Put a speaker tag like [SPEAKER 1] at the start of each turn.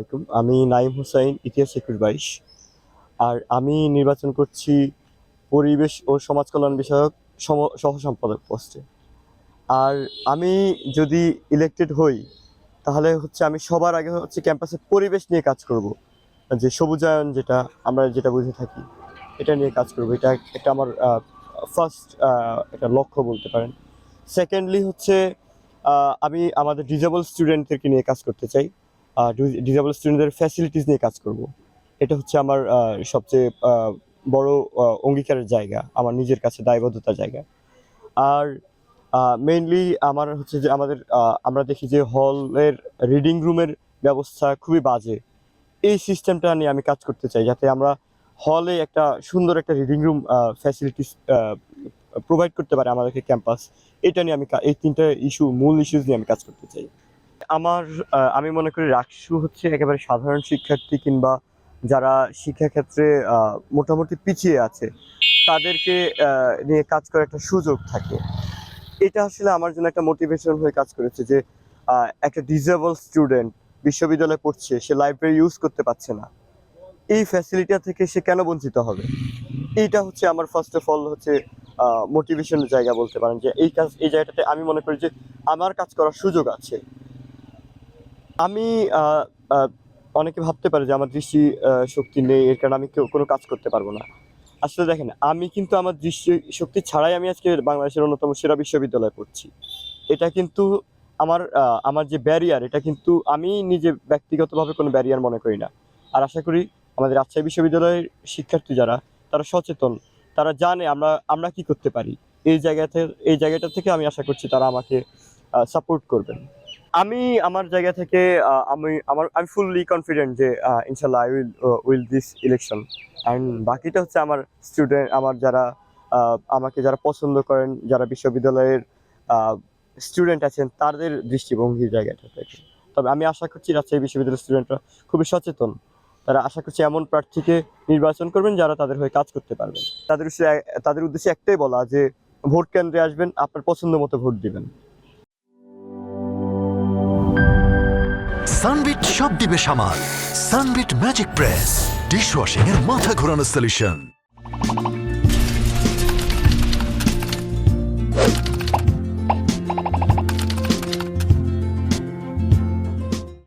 [SPEAKER 1] আলাইকুম। আমি নাঈম হোসাইন, ইতিহাস সেক্টর ২২। আর আমি নির্বাচন করছি পরিবেশ ও সমাজ কল্যাণ বিষয়ক সহ সম্পাদক পোস্টে। আর আমি যদি ইলেক্টেড হই, তাহলে হচ্ছে আমি সবার আগে হচ্ছে ক্যাম্পাসে পরিবেশ নিয়ে কাজ করব। যে সবুজায়ন যেটা আমরা যেটা বুঝে থাকি, এটা নিয়ে কাজ করব। এটা এটা আমার ফার্স্ট একটা লক্ষ্য বলতে পারেন। সেকেন্ডলি হচ্ছে আমি আমাদের ডিসেবল স্টুডেন্টদেরকে নিয়ে কাজ করতে চাই। ডিসেবল স্টুডেন্টদের ফ্যাসিলিটিস নিয়ে কাজ করব। এটা হচ্ছে আমার সবচেয়ে বড় অঙ্গীকারের জায়গা, আমার নিজের কাছে দায়বদ্ধতার জায়গা। আর মেইনলি আমার হচ্ছে যে আমরা দেখি যে হলের রিডিং রুমের ব্যবস্থা খুবই বাজে। এই সিস্টেমটা নিয়ে আমি কাজ করতে চাই, যাতে আমরা হলে একটা সুন্দর একটা রিডিং রুম ফ্যাসিলিটিস প্রোভাইড করতে পারে আমাদেরকে ক্যাম্পাস। এটা নিয়ে এই ৩টা মূল ইস্যুস নিয়ে আমি কাজ করতে চাই। আমি মনে করি রাকসু হচ্ছে একেবারে সাধারণ শিক্ষার্থী কিংবা যারা শিক্ষাক্ষেত্রে মোটামুটি পিছিয়ে আছে, তাদেরকে নিয়ে কাজ করার একটা সুযোগ থাকে। এটা আসলে আমার জন্য একটা মোটিভেশন হয়ে কাজ করেছে যে একটা ডিসেবল স্টুডেন্ট বিশ্ববিদ্যালয়ে পড়ছে, সে লাইব্রেরি ইউজ করতে পারছে না। এই ফ্যাসিলিটি থেকে সে কেন বঞ্চিত হবে? এইটা হচ্ছে আমার ফার্স্ট অফ অল হচ্ছে মোটিভেশনের জায়গা বলতে পারেন, যে এই জায়গাটাতে আমি মনে করি যে আমার কাজ করার সুযোগ আছে। আমি আ আ অনেকে ভাবতে পারে যে আমার দৃষ্টি শক্তি নেই, এর কারণে আমি কোনো কাজ করতে পারবো না। আসলে দেখেন, আমি কিন্তু আমার দৃষ্টি শক্তি ছাড়াই আমি আজকে বাংলাদেশের অন্যতম সেরা বিশ্ববিদ্যালয়ে পড়ছি। এটা কিন্তু আমার যে ব্যারিয়ার, এটা কিন্তু আমি নিজে ব্যক্তিগতভাবে কোনো ব্যারিয়ার মনে করি না। আর আশা করি আমাদের রাজশাহী বিশ্ববিদ্যালয়ের শিক্ষার্থী যারা, তারা সচেতন। তারা জানে আমরা কি করতে পারি। এই জায়গাটা থেকে আমি আশা করছি তারা আমাকে সাপোর্ট করবেন। আমি আমার জায়গা থেকে আমি ফুললি কনফিডেন্ট যে ইনশাআল্লাহ I will this election. And বাকিটা হচ্ছে আমার স্টুডেন্ট, আমাকে যারা পছন্দ করেন, যারা বিশ্ববিদ্যালয়ের স্টুডেন্ট আছেন, তাদের দৃষ্টিভঙ্গির জায়গাটা থেকে। তবে আমি আশা করছি রাজশাহী বিশ্ববিদ্যালয়ের স্টুডেন্টরা খুবই সচেতন। তারা আশা করছি এমন প্রার্থীকে নির্বাচন করবেন যারা তাদের হয়ে কাজ করতে পারবেন। তাদের উদ্দেশ্যে একটাই বলা যে ভোট কেন্দ্রে আসবেন, আপনার পছন্দ মতো ভোট দিবেন।
[SPEAKER 2] সানবিট সব দিবে সামাল। সানবিট ম্যাজিক প্রেস ডিশওয়াশিং এর মাথা ঘোরানো সলিউশন।